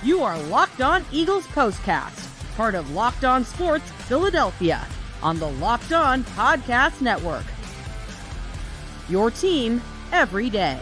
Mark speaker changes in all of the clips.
Speaker 1: You are Locked On Eagles Postcast, part of Locked On Sports Philadelphia, on the Locked On Podcast Network. Your team every day.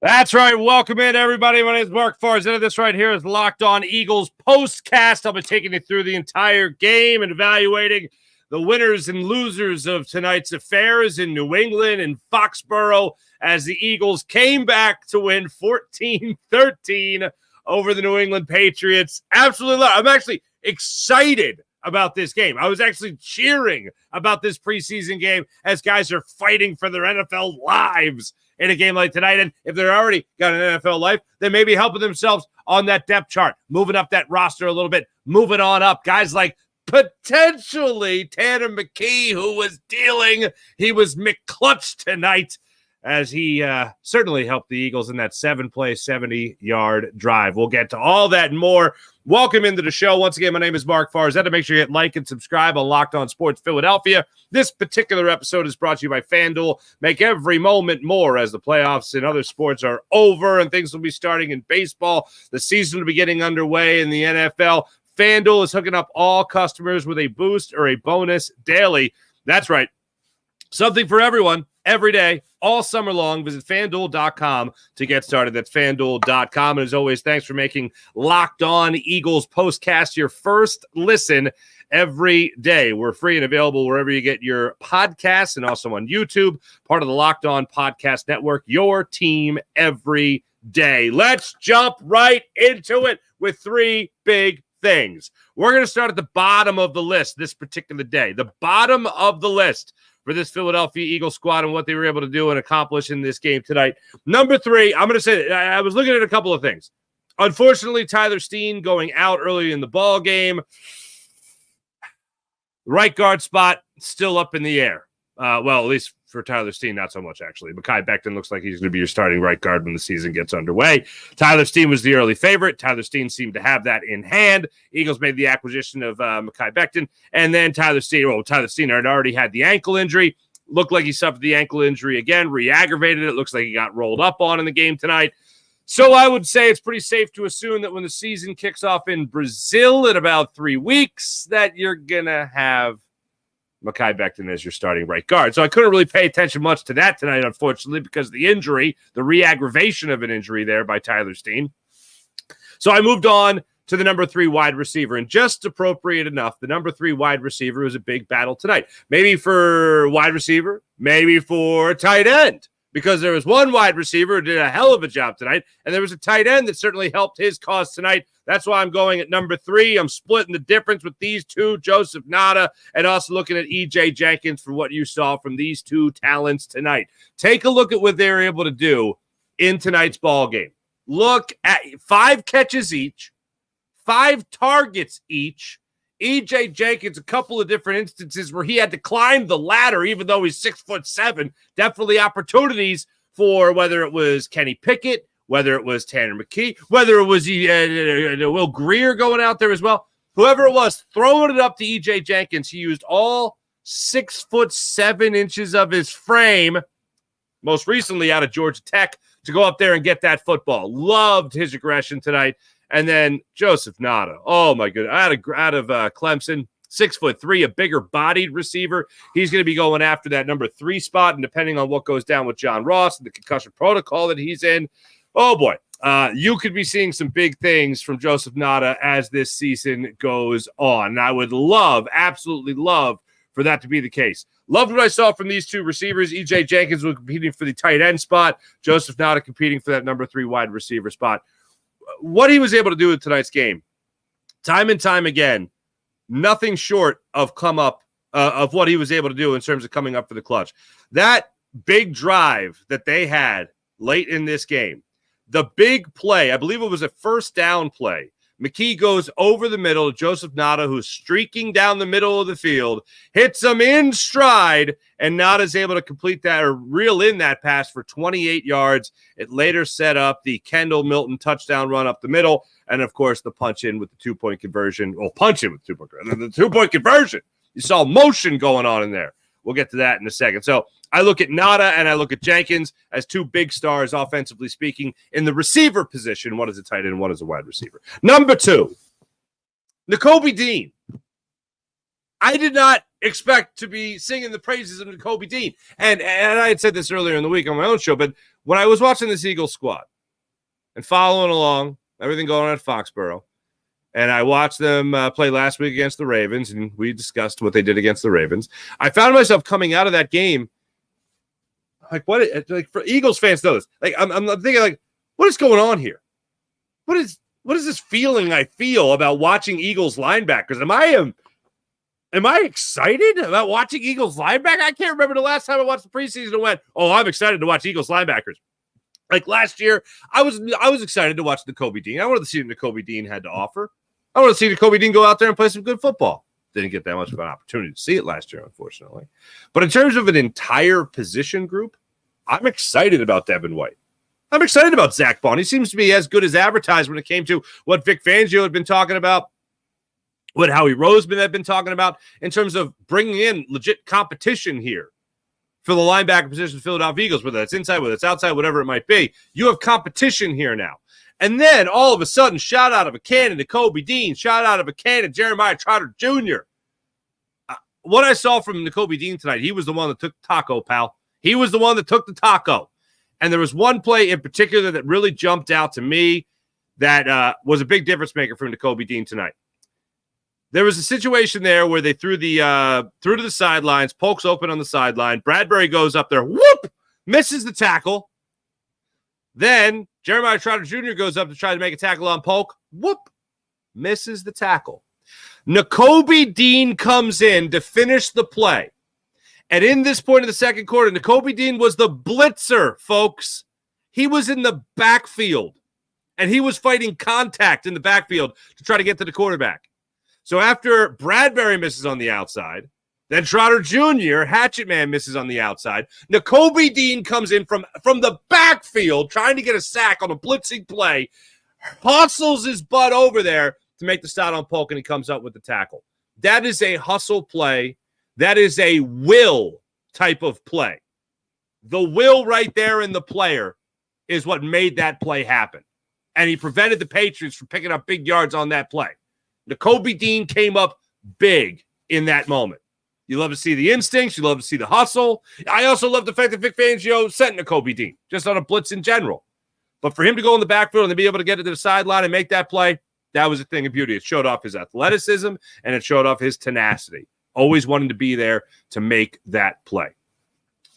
Speaker 2: That's right. Welcome in, everybody. My name is Mark Farzetta. This right here is Locked On Eagles Postcast. I'll be taking you through the entire game and evaluating the winners and losers of tonight's affairs in New England and Foxborough as the Eagles came back to win 14-13 over the New England Patriots. Absolutely. I'm actually excited about this game. I was actually cheering about this preseason game as guys are fighting for their NFL lives in a game like tonight. And if they're already got an NFL life, they may be helping themselves on that depth chart, moving up that roster a little bit, moving on up. Guys like potentially Tanner McKee, who was dealing. He was McClutch tonight as he certainly helped the Eagles in that 7-play, 70-yard drive. We'll get to all that and more. Welcome into the show. Once again, my name is Mark Farzetta. Make sure you hit like and subscribe on Locked On Sports Philadelphia. This particular episode is brought to you by FanDuel. Make every moment more as the playoffs and other sports are over and things will be starting in baseball. The season will be getting underway in the NFL. FanDuel is hooking up all customers with a boost or a bonus daily. That's right. Something for everyone, every day, all summer long. Visit FanDuel.com to get started. That's FanDuel.com. And as always, thanks for making Locked On Eagles Postcast your first listen every day. We're free and available wherever you get your podcasts and also on YouTube, part of the Locked On Podcast Network, your team every day. Let's jump right into it with three big things. We're going to start at the bottom of the list this particular day. The bottom of the list for this Philadelphia Eagles squad and what they were able to do and accomplish in this game tonight. Number three, I'm going to say, I was looking at a couple of things. Unfortunately, Tyler Steen going out early in the ball game. Right guard spot still up in the air. Well, at least for Tyler Steen, not so much, actually. Mekhi Becton looks like he's going to be your starting right guard when the season gets underway. Tyler Steen was the early favorite. Tyler Steen seemed to have that in hand. Eagles made the acquisition of Mekhi Becton, and then Tyler Steen had already had the ankle injury. Looked like he suffered the ankle injury again, re-aggravated it. Looks like he got rolled up on in the game tonight. So I would say it's pretty safe to assume that when the season kicks off in Brazil in about 3 weeks, that you're going to have Mekhi Becton as your starting right guard. So I couldn't really pay attention much to that tonight, unfortunately, because of the injury, the re-aggravation of an injury there by Tyler Steen. So I moved on to the number 3 wide receiver, and just appropriate enough, the number 3 wide receiver was a big battle tonight. Maybe for wide receiver, maybe for tight end, because there was one wide receiver who did a hell of a job tonight, and there was a tight end that certainly helped his cause tonight. That's why I'm going at number 3. I'm splitting the difference with these two, Joseph Nada, and also looking at E.J. Jenkins for what you saw from these two talents tonight. Take a look at what they were able to do in tonight's ball game. Look at 5 catches each, 5 targets each. E.J. Jenkins, a couple of different instances where he had to climb the ladder, even though he's 6'7". Definitely opportunities for whether it was Kenny Pickett, whether it was Tanner McKee, whether it was Will Greer going out there as well. Whoever it was, throwing it up to E.J. Jenkins, he used all 6'7" of his frame, most recently out of Georgia Tech, to go up there and get that football. Loved his aggression tonight. And then Joseph Nada. Oh, my goodness. Out of Clemson, 6'3", a bigger bodied receiver. He's going to be going after that number 3 spot. And depending on what goes down with John Ross and the concussion protocol that he's in, oh, boy. You could be seeing some big things from Joseph Nada as this season goes on. And I would love, absolutely love, for that to be the case. Loved what I saw from these two receivers. E.J. Jenkins was competing for the tight end spot. Joseph Nada competing for that number 3 wide receiver spot. What he was able to do in tonight's game, time and time again, nothing short of of what he was able to do in terms of coming up for the clutch. That big drive that they had late in this game, the big play, I believe it was a first down play. McKee goes over the middle. Joseph Nada, who's streaking down the middle of the field, hits him in stride, and Nada's able to complete that or reel in that pass for 28 yards. It later set up the Kendall Milton touchdown run up the middle, and, of course, the punch in with the 2-point conversion. Well, punch in with the 2-point conversion. The 2-point conversion. You saw motion going on in there. We'll get to that in a second. So I look at Nada and I look at Jenkins as two big stars, offensively speaking, in the receiver position. One is a tight end and one is a wide receiver. Number 2, Nakobe Dean. I did not expect to be singing the praises of Nakobe Dean. And I had said this earlier in the week on my own show, but when I was watching this Eagles squad and following along, everything going on at Foxborough, and I watched them play last week against the Ravens, and we discussed what they did against the Ravens. I found myself coming out of that game like, what? Like, for Eagles fans know this. Like, I'm thinking, like, what is going on here? What is this feeling I feel about watching Eagles linebackers? Am I excited about watching Eagles linebackers? I can't remember the last time I watched the preseason and went, oh, I'm excited to watch Eagles linebackers. Like last year, I was excited to watch Nakobe Dean. I wanted to see what Nakobe Dean had to offer. I wanted to see Nakobe Dean go out there and play some good football. Didn't get that much of an opportunity to see it last year, unfortunately. But in terms of an entire position group, I'm excited about Devin White. I'm excited about Zach Bond. He seems to be as good as advertised when it came to what Vic Fangio had been talking about, what Howie Roseman had been talking about in terms of bringing in legit competition here for the linebacker position of the Philadelphia Eagles, whether it's inside, whether it's outside, whatever it might be. You have competition here now. And then all of a sudden, shout out of a cannon to Nakobe Dean, shout out of a cannon Jeremiah Trotter Jr. What I saw from Nakobe Dean tonight, he was the one that took the taco, pal. He was the one that took the taco. And there was one play in particular that really jumped out to me that was a big difference maker for Nakobe Dean tonight. There was a situation there where they threw to the sidelines. Polk's open on the sideline. Bradbury goes up there, whoop, misses the tackle. Then Jeremiah Trotter Jr. goes up to try to make a tackle on Polk, whoop, misses the tackle. Nakobe Dean comes in to finish the play. And in this point of the second quarter, Nakobe Dean was the blitzer, folks. He was in the backfield, and he was fighting contact in the backfield to try to get to the quarterback. So after Bradbury misses on the outside, then Trotter Jr., Hatchet Man, misses on the outside, Nakobe Dean comes in from the backfield trying to get a sack on a blitzing play, hustles his butt over there to make the stop on Polk, and he comes up with the tackle. That is a hustle play. That is a will type of play. The will right there in the player is what made that play happen. And he prevented the Patriots from picking up big yards on that play. Nakobe Dean came up big in that moment. You love to see the instincts. You love to see the hustle. I also love the fact that Vic Fangio sent Nakobe Dean just on a blitz in general. But for him to go in the backfield and to be able to get to the sideline and make that play, that was a thing of beauty. It showed off his athleticism and it showed off his tenacity. Always wanting to be there to make that play.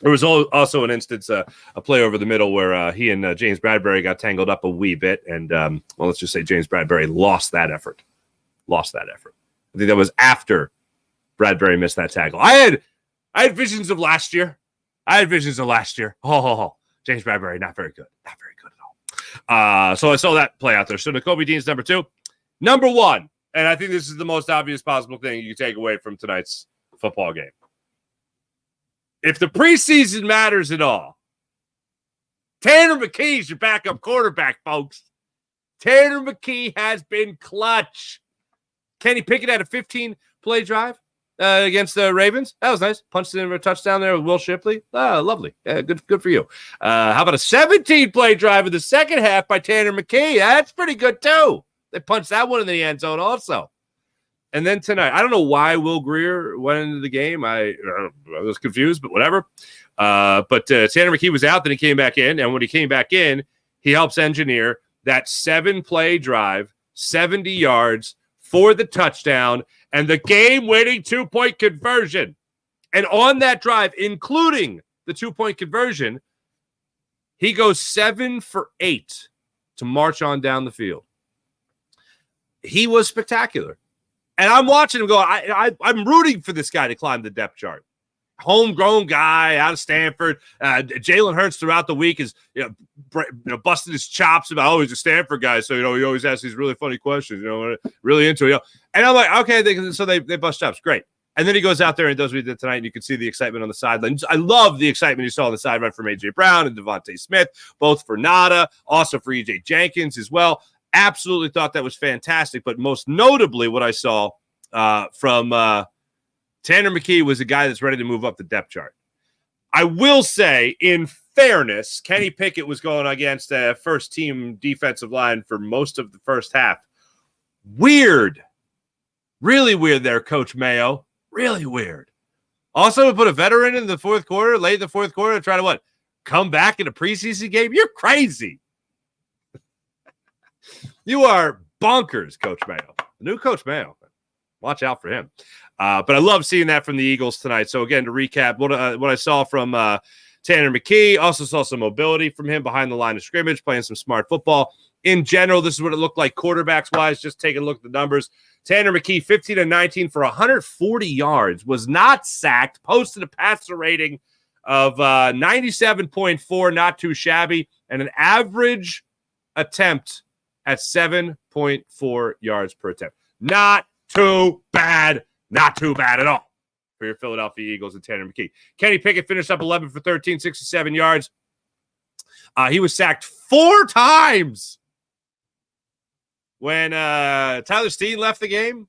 Speaker 2: There was also an instance, a play over the middle where he and James Bradbury got tangled up a wee bit. And, well, let's just say James Bradbury lost that effort. I think that was after Bradbury missed that tackle. I had visions of last year. Oh, James Bradbury, not very good. Not very good at all. So I saw that play out there. So Nakobe Dean's number 2. Number 1. And I think this is the most obvious possible thing you can take away from tonight's football game. If the preseason matters at all, Tanner McKee is your backup quarterback, folks. Tanner McKee has been clutch. Kenny Pickett had a 15-play drive against the Ravens. That was nice. Punched in a touchdown there with Will Shipley. Lovely. Good for you. How about a 17-play drive in the second half by Tanner McKee? That's pretty good, too. They punched that one in the end zone also. And then tonight, I don't know why Will Grier went into the game. I was confused, but whatever. But Tanner McKee was out, then he came back in. And when he came back in, he helps engineer that 7-play drive, 70 yards for the touchdown, and the game-winning 2-point conversion. And on that drive, including the 2-point conversion, he goes 7 for 8 to march on down the field. He was spectacular. And I'm watching him go, I'm rooting for this guy to climb the depth chart. Homegrown guy out of Stanford. Jalen Hurts throughout the week is busting his chops about, he's a Stanford guy. So, he always asks these really funny questions, really into it. And I'm like, okay, they bust chops. Great. And then he goes out there and does what he did tonight, and you can see the excitement on the sidelines. I love the excitement you saw on the sideline from A.J. Brown and Avonte Smith, both for Nada, also for E.J. Jenkins as well. Absolutely thought that was fantastic. But most notably, what I saw from Tanner McKee was a guy that's ready to move up the depth chart. I will say, in fairness, Kenny Pickett was going against a first-team defensive line for most of the first half. Weird. Really weird there, Coach Mayo. Really weird. Also, to put a veteran in the fourth quarter, late in the fourth quarter, try to what? Come back in a preseason game? You're crazy. You are bonkers, Coach Mayo. The new Coach Mayo. Watch out for him. But I love seeing that from the Eagles tonight. So, again, to recap, what I saw from Tanner McKee, also saw some mobility from him behind the line of scrimmage, playing some smart football. In general, this is what it looked like quarterbacks-wise, just taking a look at the numbers. Tanner McKee, 15-19 for 140 yards, was not sacked, posted a passer rating of 97.4, not too shabby, and an average attempt at 7.4 yards per attempt. Not too bad. Not too bad at all for your Philadelphia Eagles and Tanner McKee. Kenny Pickett finished up 11 for 13, 67 yards. He was sacked 4 times when Tyler Steen left the game.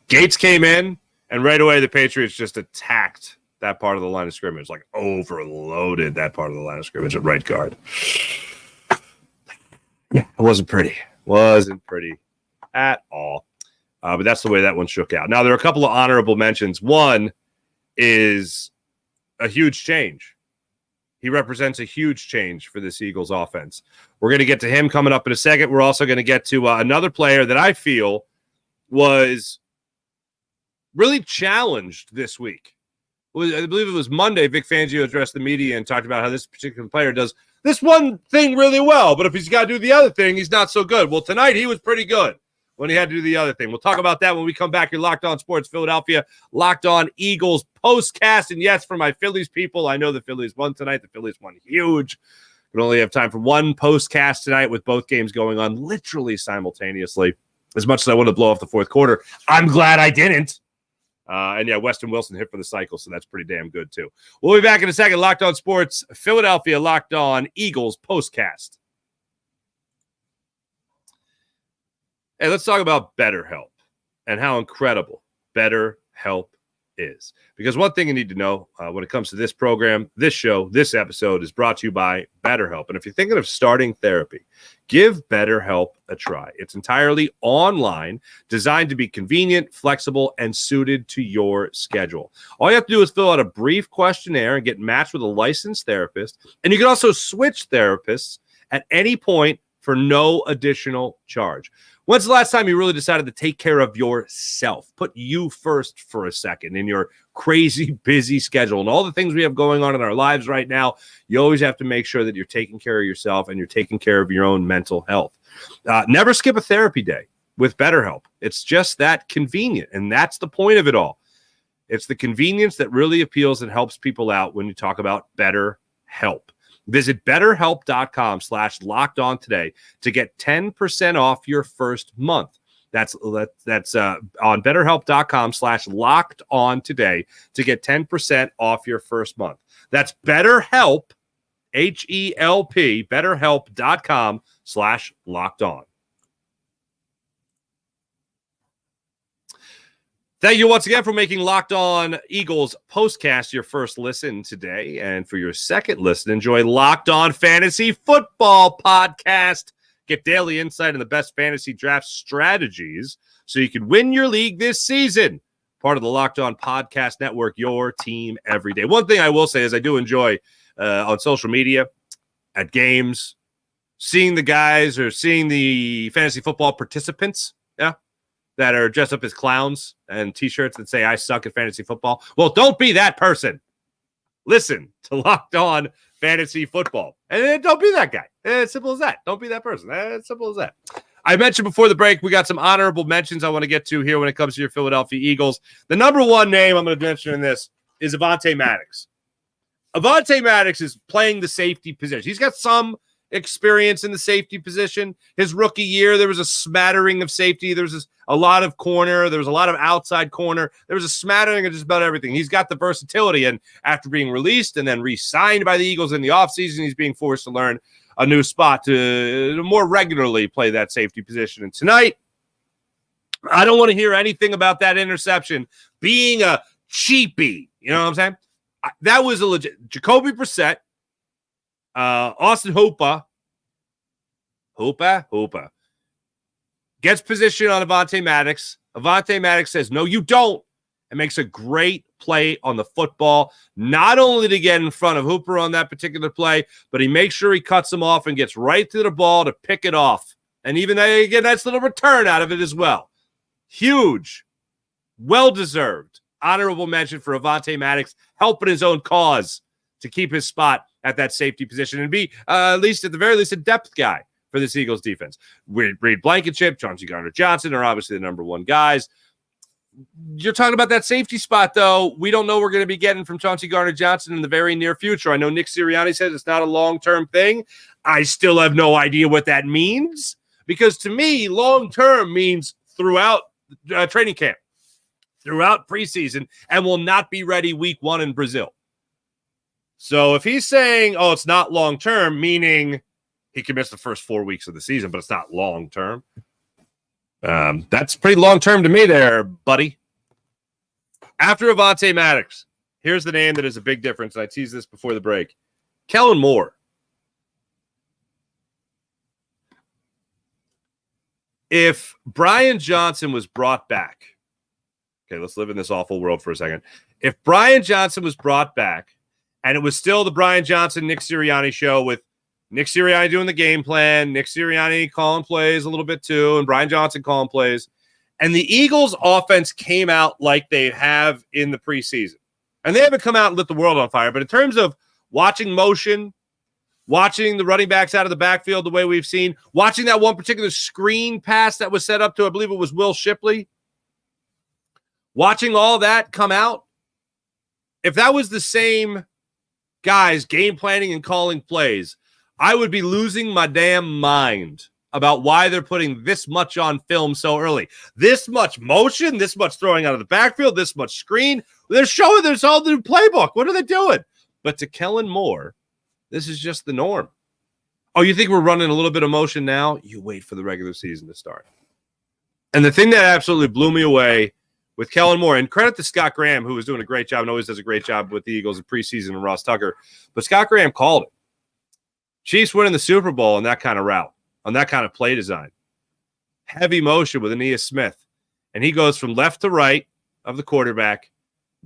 Speaker 2: Gates came in, and right away the Patriots just attacked that part of the line of scrimmage, like overloaded that part of the line of scrimmage at right guard. Yeah, it wasn't pretty. Wasn't pretty at all. But that's the way that one shook out. Now, there are a couple of honorable mentions. One is a huge change. He represents a huge change for this Eagles offense. We're going to get to him coming up in a second. We're also going to get to another player that I feel was really challenged this week. I believe it was Monday, Vic Fangio addressed the media and talked about how this particular player does this one thing really well, but if he's got to do the other thing, he's not so good. Well, tonight he was pretty good when he had to do the other thing. We'll talk about that when we come back. You're Locked On Sports Philadelphia, Locked On Eagles postcast. And yes, for my Phillies people, I know the Phillies won tonight. The Phillies won huge. We only have time for one postcast tonight with both games going on literally simultaneously. As much as I want to blow off the fourth quarter, I'm glad I didn't. And yeah, Weston Wilson hit for the cycle, so that's pretty damn good too. We'll be back in a second. Locked On Sports Philadelphia, Locked On Eagles postcast. Hey, let's talk about BetterHelp and how incredible BetterHelp is. Because one thing you need to know when it comes to this program, this show, this episode is brought to you by BetterHelp. And if you're thinking of starting therapy, give BetterHelp a try. It's entirely online, designed to be convenient, flexible, and suited to your schedule. All you have to do is fill out a brief questionnaire and get matched with a licensed therapist. And you can also switch therapists at any point for no additional charge. When's the last time you really decided to take care of yourself? Put you first for a second in your crazy busy schedule and all the things we have going on in our lives right now. You always have to make sure that you're taking care of yourself and you're taking care of your own mental health. Never skip a therapy day with BetterHelp. It's just that convenient, and that's the point of it all. It's the convenience that really appeals and helps people out when you talk about BetterHelp. Visit BetterHelp.com/lockedon today to get 10% off your first month. That's on BetterHelp.com/lockedon today to get 10% off your first month. That's BetterHelp, H-E-L-P, BetterHelp.com/lockedon. Thank you once again for making Locked On Eagles postcast your first listen today. And for your second listen, enjoy Locked On Fantasy Football Podcast. Get daily insight on the best fantasy draft strategies so you can win your league this season. Part of the Locked On Podcast Network, your team every day. One thing I will say is I do enjoy on social media, at games, seeing the guys or seeing the fantasy football participants, that are dressed up as clowns and T-shirts that say, I suck at fantasy football. Well, don't be that person. Listen to Locked On Fantasy Football. And don't be that guy. It's simple as that. Don't be that person. It's simple as that. I mentioned before the break, we got some honorable mentions I want to get to here when it comes to your Philadelphia Eagles. The number one name I'm going to mention in this is Avonte Maddox. Avonte Maddox is playing the safety position. He's got some experience in the safety position. His rookie year, there was a smattering of safety. There was a lot of corner. There was a lot of outside corner. There was a smattering of just about everything. He's got the versatility, and after being released and then re-signed by the Eagles in the offseason, he's being forced to learn a new spot to more regularly play that safety position. And tonight, I don't want to hear anything about that interception being a cheapie. You know what I'm saying? That was a legit. Jacoby Brissett, Austin Hooper, gets position on Avonte Maddox. Avonte Maddox says, no, you don't, and makes a great play on the football, not only to get in front of Hooper on that particular play, but he makes sure he cuts him off and gets right to the ball to pick it off. And even they get a nice little return out of it as well. Huge, well-deserved, honorable mention for Avonte Maddox, helping his own cause to keep his spot at that safety position and be, at the very least, a depth guy for this Eagles defense. Reed Blankenship, Chauncey Gardner-Johnson are obviously the number one guys. You're talking about that safety spot, though. We don't know we're going to be getting from Chauncey Gardner-Johnson in the very near future. I know Nick Sirianni says it's not a long-term thing. I still have no idea what that means, because to me, long-term means throughout training camp, throughout preseason, and will not be ready week 1 in Brazil. So if he's saying, oh, it's not long-term, meaning he can miss the first 4 weeks of the season, but it's not long-term, that's pretty long-term to me there, buddy. After Avonte Maddox, here's the name that is a big difference, and I teased this before the break. Kellen Moore. If Brian Johnson was brought back, okay, let's live in this awful world for a second. If Brian Johnson was brought back, and it was still the Brian Johnson, Nick Sirianni show with Nick Sirianni doing the game plan, Nick Sirianni calling plays a little bit too, and Brian Johnson calling plays, and the Eagles' offense came out like they have in the preseason. And they haven't come out and lit the world on fire, but in terms of watching motion, watching the running backs out of the backfield the way we've seen, watching that one particular screen pass that was set up to, I believe it was Will Shipley, watching all that come out, if that was the same guys game planning and calling plays, I would be losing my damn mind about why they're putting this much on film so early. This much motion, this much throwing out of the backfield, this much screen. They're showing there's all the new playbook. What are they doing? But to Kellen Moore, this is just the norm. Oh, you think we're running a little bit of motion now? You wait for the regular season to start. And the thing that absolutely blew me away with Kellen Moore, and credit to Scott Graham, who was doing a great job and always does a great job with the Eagles in preseason, and Ross Tucker, but Scott Graham called it. Chiefs winning the Super Bowl on that kind of route, on that kind of play design. Heavy motion with Anias Smith. And he goes from left to right of the quarterback,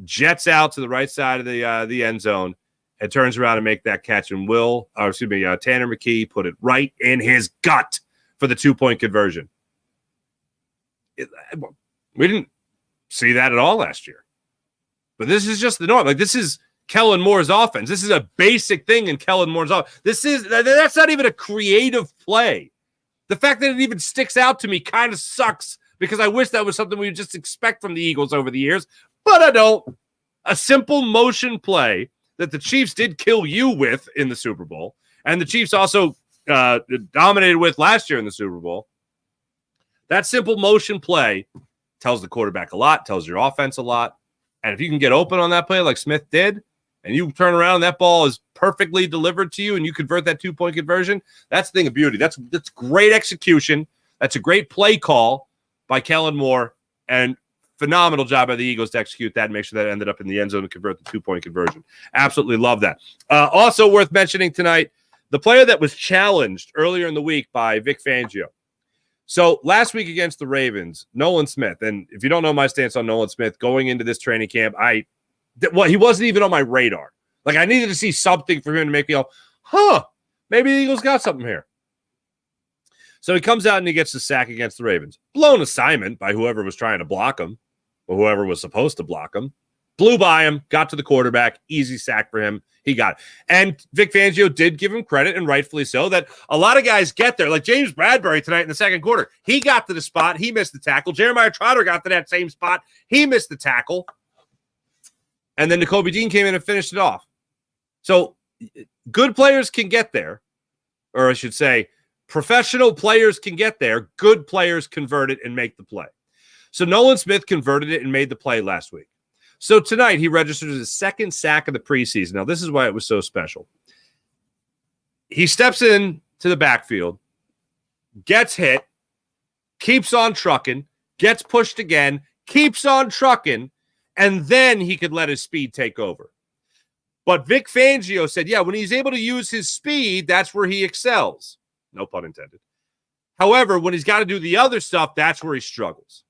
Speaker 2: jets out to the right side of the end zone, and turns around and make that catch. And Tanner McKee put it right in his gut for the 2-point conversion. We didn't see that at all last year. But this is just the norm. Like, this is Kellen Moore's offense. This is a basic thing in Kellen Moore's offense. That's not even a creative play. The fact that it even sticks out to me kind of sucks, because I wish that was something we would just expect from the Eagles over the years, but I don't. A simple motion play that the Chiefs did kill you with in the Super Bowl, and the Chiefs also dominated with last year in the Super Bowl. That simple motion play tells the quarterback a lot, tells your offense a lot. And if you can get open on that play like Smith did, and you turn around and that ball is perfectly delivered to you and you convert that 2-point conversion, that's the thing of beauty. That's great execution. That's a great play call by Kellen Moore, and phenomenal job by the Eagles to execute that and make sure that ended up in the end zone and convert the 2-point conversion. Absolutely love that. Also worth mentioning tonight, the player that was challenged earlier in the week by Vic Fangio. So last week against the Ravens, Nolan Smith, and if you don't know my stance on Nolan Smith, going into this training camp, he wasn't even on my radar. Like, I needed to see something for him to make me go, maybe the Eagles got something here. So he comes out and he gets the sack against the Ravens. Blown assignment by whoever was trying to block him, or whoever was supposed to block him. Blew by him, got to the quarterback, easy sack for him. He got it. And Vic Fangio did give him credit, and rightfully so, that a lot of guys get there. Like James Bradbury tonight in the second quarter. He got to the spot. He missed the tackle. Jeremiah Trotter got to that same spot. He missed the tackle. And then Nakobe Dean came in and finished it off. So good players can get there. Or I should say, professional players can get there. Good players convert it and make the play. So Nolan Smith converted it and made the play last week. So tonight, he registered his second sack of the preseason. Now, this is why it was so special. He steps in to the backfield, gets hit, keeps on trucking, gets pushed again, keeps on trucking, and then he could let his speed take over. But Vic Fangio said, yeah, when he's able to use his speed, that's where he excels. No pun intended. However, when he's got to do the other stuff, that's where he struggles.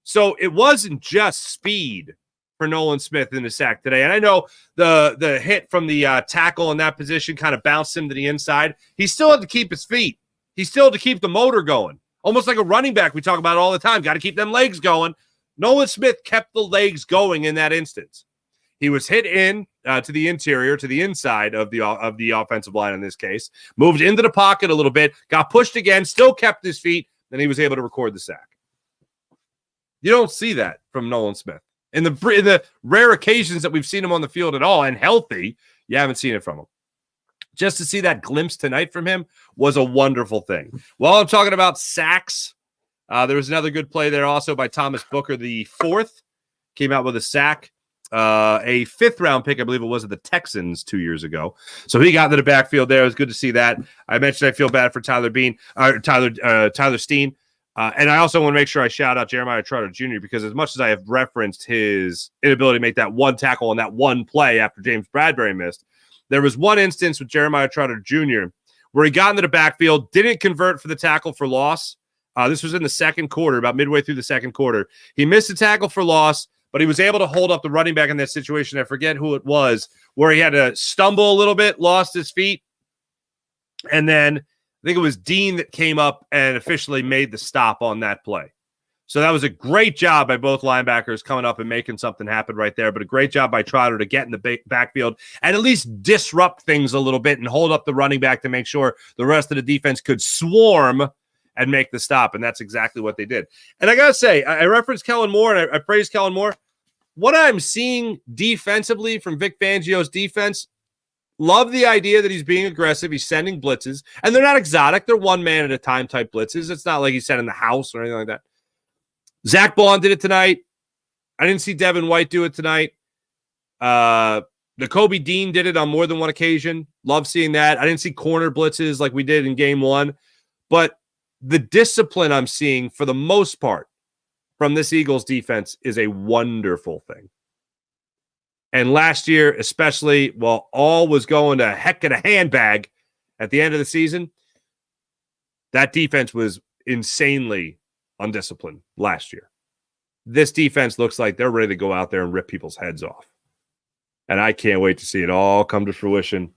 Speaker 2: So it wasn't just speed for Nolan Smith in the sack today. And I know the hit from the tackle in that position kind of bounced him to the inside. He still had to keep his feet. He still had to keep the motor going. Almost like a running back we talk about all the time. Got to keep them legs going. Nolan Smith kept the legs going in that instance. He was hit in to the interior, to the inside of the offensive line in this case. Moved into the pocket a little bit. Got pushed again. Still kept his feet. Then he was able to record the sack. You don't see that from Nolan Smith. In the rare occasions that we've seen him on the field at all and healthy, you haven't seen it from him. Just to see that glimpse tonight from him was a wonderful thing. While I'm talking about sacks, there was another good play there also by Thomas Booker, the fourth. Came out with a sack. A fifth-round pick, I believe it was, of the Texans 2 years ago. So he got into the backfield there. It was good to see that. I mentioned I feel bad for Tyler Steen. And I also want to make sure I shout out Jeremiah Trotter Jr. because as much as I have referenced his inability to make that one tackle on that one play after James Bradbury missed, there was one instance with Jeremiah Trotter Jr. where he got into the backfield, didn't convert for the tackle for loss. This was in the second quarter, about midway through the second quarter. He missed a tackle for loss, but he was able to hold up the running back in that situation. I forget who it was, where he had to stumble a little bit, lost his feet, and then I think it was Dean that came up and officially made the stop on that play. So that was a great job by both linebackers coming up and making something happen right there, but a great job by Trotter to get in the backfield and at least disrupt things a little bit and hold up the running back to make sure the rest of the defense could swarm and make the stop, and that's exactly what they did. And I got to say, I referenced Kellen Moore, and I praise Kellen Moore. What I'm seeing defensively from Vic Fangio's defense, love the idea that he's being aggressive. He's sending blitzes, and they're not exotic. They're one man at a time type blitzes. It's not like he's sending the house or anything like that. Zach Bond did it tonight. I didn't see Devin White do it tonight. Nakobe Dean did it on more than one occasion. Love seeing that. I didn't see corner blitzes like we did in game one, but the discipline I'm seeing for the most part from this Eagles defense is a wonderful thing. And last year, especially while all was going to heck in a handbag at the end of the season, that defense was insanely undisciplined last year. This defense looks like they're ready to go out there and rip people's heads off. And I can't wait to see it all come to fruition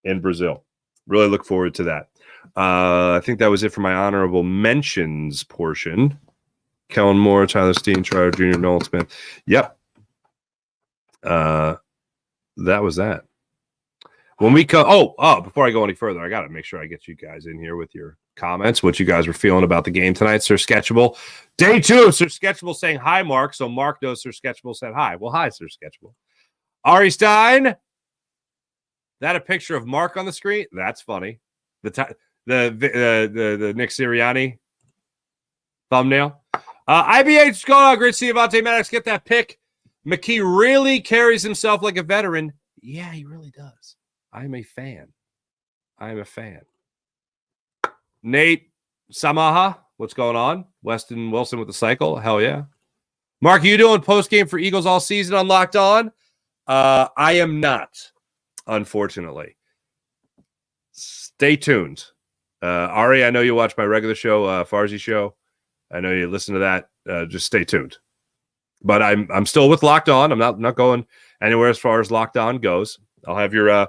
Speaker 2: in Brazil. Really look forward to that. I think that was it for my honorable mentions portion. Kellen Moore, Tyler Steen, Trotter Jr., Nolan Smith. Yep. That was that. When we come, before I go any further, I got to make sure I get you guys in here with your comments, what you guys were feeling about the game tonight. Sir Sketchable. Day 2 of Sir Sketchable saying hi, Mark. So Mark knows Sir Sketchable said hi. Well, hi, Sir Sketchable. Ari Stein. That a picture of Mark on the screen? That's funny. The Nick Sirianni thumbnail. IBH, what's going on? Great to see you, Avonte Maddox. Get that pick. McKee really carries himself like a veteran. Yeah, he really does. I'm a fan. Nate Samaha, what's going on? Weston Wilson with the cycle. Hell yeah. Mark, are you doing post-game for Eagles all season on Locked On? I am not, unfortunately. Stay tuned. Ari, I know you watch my regular show, Farzi Show. I know you listen to that. Just stay tuned. But I'm still with Locked On. I'm not going anywhere as far as Locked On goes. I'll have your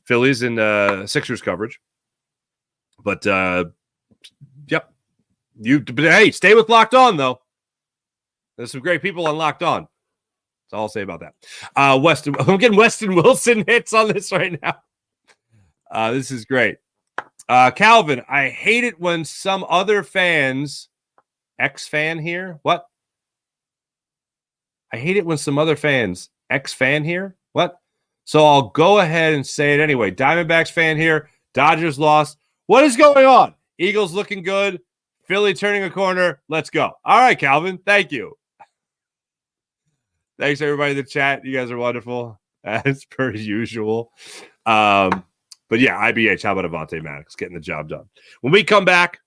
Speaker 2: Phillies and Sixers coverage. But yep. But hey, stay with Locked On though. There's some great people on Locked On. That's all I'll say about that. I'm getting Weston Wilson hits on this right now. This is great. Calvin, I hate it when some other fans, ex-fan here. What? I hate it when some other fans, ex-fan here. What? So I'll go ahead and say it anyway. Diamondbacks fan here. Dodgers lost. What is going on? Eagles looking good. Philly turning a corner. Let's go. All right, Calvin. Thank you. Thanks, everybody in the chat. You guys are wonderful, as per usual. But yeah, IBH, how about Avonte Maddox getting the job done? When we come back,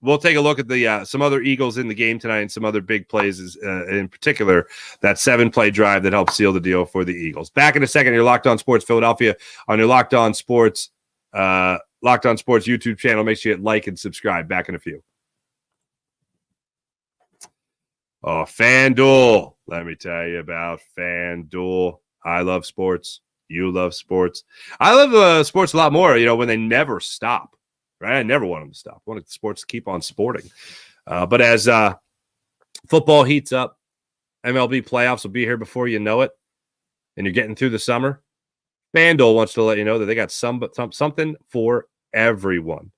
Speaker 2: we'll take a look at the some other Eagles in the game tonight and some other big plays, in particular that 7-play drive that helped seal the deal for the Eagles. Back in a second, your Locked On Sports Philadelphia on your Locked On Sports YouTube channel. Make sure you hit like and subscribe. Back in a few. Oh, FanDuel. Let me tell you about FanDuel. I love sports. You love sports. I love sports a lot more, when they never stop, right? I never want them to stop. I want the sports to keep on sporting. But as football heats up, MLB playoffs will be here before you know it, and you're getting through the summer, FanDuel wants to let you know that they got something for everyone.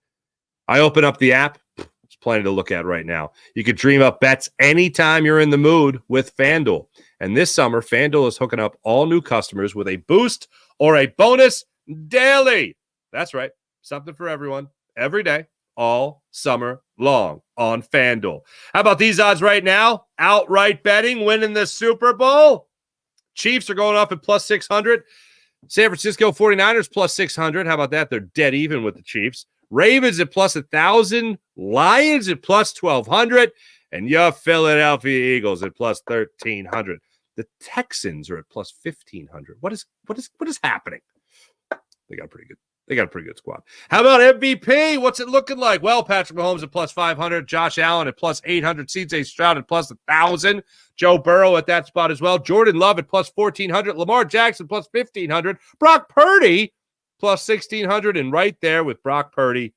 Speaker 2: I open up the app. There's plenty to look at right now. You could dream up bets anytime you're in the mood with FanDuel. And this summer, FanDuel is hooking up all new customers with a boost or a bonus daily. That's right. Something for everyone, every day, all summer long on FanDuel. How about these odds right now? Outright betting, winning the Super Bowl. Chiefs are going off at plus 600. San Francisco 49ers plus 600. How about that? They're dead even with the Chiefs. Ravens at plus 1,000. Lions at plus 1,200. And your Philadelphia Eagles at plus 1,300. The Texans are at plus 1,500. What is happening? They got a pretty good squad. How about MVP? What's it looking like? Well, Patrick Mahomes at plus 500. Josh Allen at plus 800. CJ Stroud at plus 1,000. Joe Burrow at that spot as well. Jordan Love at plus 1,400. Lamar Jackson plus 1,500. Brock Purdy plus 1,600. And right there with Brock Purdy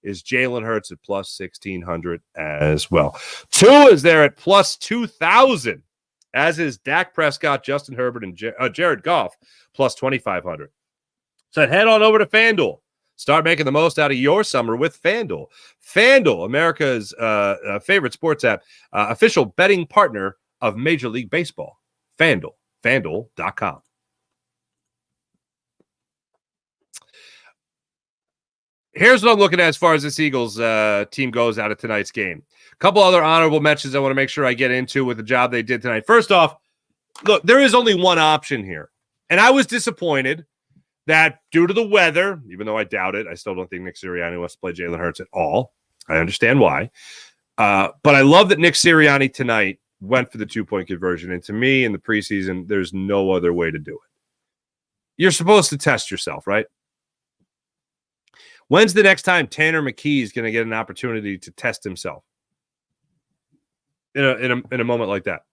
Speaker 2: is Jalen Hurts at plus 1,600 as well. Tua is there at plus 2,000, as is Dak Prescott, Justin Herbert, and Jared Goff plus 2,500. So head on over to FanDuel. Start making the most out of your summer with FanDuel. FanDuel, America's favorite sports app, official betting partner of Major League Baseball. FanDuel. FanDuel.com. Here's what I'm looking at as far as this Eagles team goes out of tonight's game. A couple other honorable mentions I want to make sure I get into with the job they did tonight. First off, look, there is only one option here. And I was disappointed that due to the weather, even though I doubt it, I still don't think Nick Sirianni wants to play Jalen Hurts at all. I understand why. But I love that Nick Sirianni tonight went for the 2-point conversion. And to me, in the preseason, there's no other way to do it. You're supposed to test yourself, right? When's the next time Tanner McKee is going to get an opportunity to test himself in a moment like that?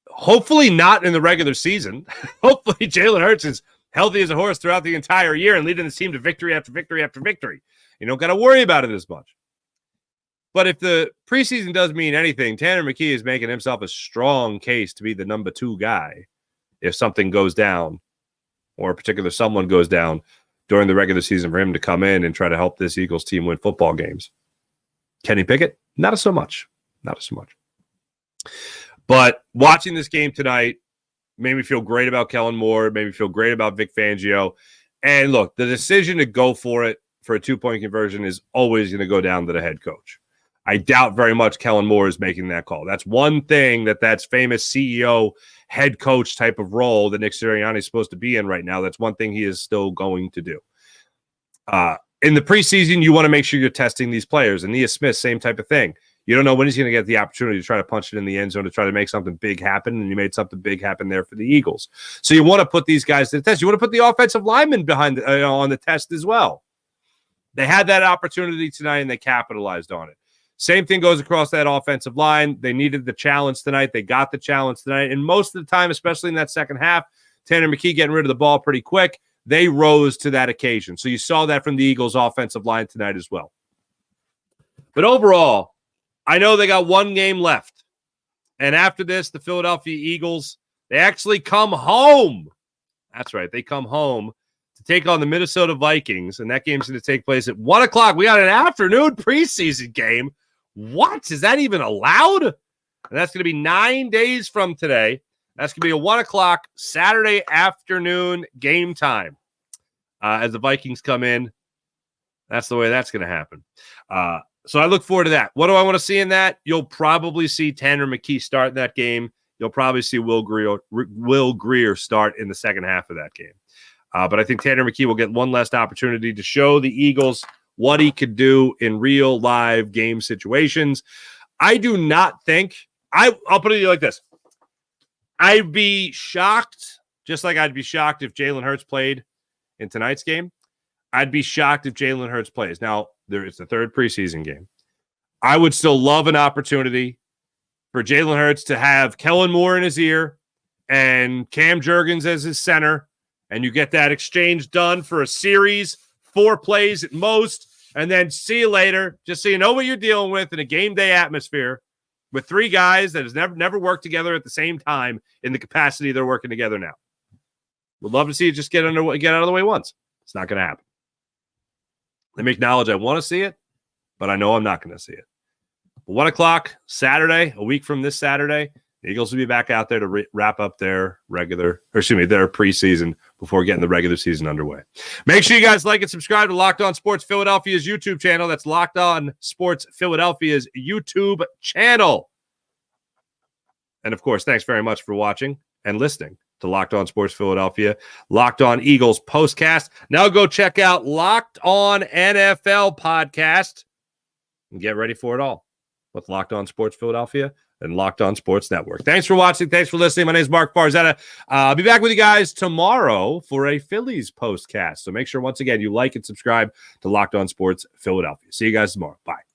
Speaker 2: Hopefully not in the regular season. Hopefully Jalen Hurts is healthy as a horse throughout the entire year and leading the team to victory after victory after victory. You don't got to worry about it as much. But if the preseason does mean anything, Tanner McKee is making himself a strong case to be the number 2 guy if something goes down, or a particular someone goes down during the regular season, for him to come in and try to help this Eagles team win football games. Kenny Pickett, not so much. But watching this game tonight made me feel great about Kellen Moore, made me feel great about Vic Fangio. And look, the decision to go for it for a 2-point conversion is always going to go down to the head coach. I doubt very much Kellen Moore is making that call. That's one thing that's famous CEO, head coach type of role that Nick Sirianni is supposed to be in right now. That's one thing he is still going to do. In the preseason, you want to make sure you're testing these players. Anias Smith, same type of thing. You don't know when he's going to get the opportunity to try to punch it in the end zone to try to make something big happen, and you made something big happen there for the Eagles. So you want to put these guys to the test. You want to put the offensive linemen behind on the test as well. They had that opportunity tonight, and they capitalized on it. Same thing goes across that offensive line. They needed the challenge tonight. They got the challenge tonight. And most of the time, especially in that second half, Tanner McKee getting rid of the ball pretty quick, they rose to that occasion. So you saw that from the Eagles' offensive line tonight as well. But overall, I know they got one game left. And after this, the Philadelphia Eagles, they actually come home. That's right. They come home to take on the Minnesota Vikings. And that game's going to take place at 1 o'clock. We got an afternoon preseason game. What? Is that even allowed? And that's going to be 9 days from today. That's going to be a 1 o'clock Saturday afternoon game time as the Vikings come in. That's the way that's going to happen. So I look forward to that. What do I want to see in that? You'll probably see Tanner McKee start in that game. You'll probably see Will Grier start in the second half of that game. But I think Tanner McKee will get one last opportunity to show the Eagles what he could do in real live game situations. I do not think I'll put it like this. I'd be shocked, just like I'd be shocked if Jalen Hurts played in tonight's game. I'd be shocked if Jalen Hurts plays. Now, it's the third preseason game. I would still love an opportunity for Jalen Hurts to have Kellen Moore in his ear and Cam Jurgens as his center, and you get that exchange done for a series, 4 plays at most, and then see you later, just so you know what you're dealing with in a game day atmosphere with 3 guys that has never worked together at the same time in the capacity they're working together now. Would love to see it just get out of the way once. It's not going to happen. Let me acknowledge I want to see it, but I know I'm not going to see it. 1 o'clock Saturday, a week from this Saturday, the Eagles will be back out there to wrap up their preseason before getting the regular season underway. Make sure you guys like and subscribe to Locked On Sports Philadelphia's YouTube channel. That's Locked On Sports Philadelphia's YouTube channel. And, of course, thanks very much for watching and listening to Locked On Sports Philadelphia, Locked On Eagles Postcast. Now go check out Locked On NFL Podcast and get ready for it all with Locked On Sports Philadelphia and Locked On Sports Network. Thanks for watching. Thanks for listening. My name is Mark Farzetta. I'll be back with you guys tomorrow for a Phillies postcast. So make sure, once again, you like and subscribe to Locked On Sports Philadelphia. See you guys tomorrow. Bye.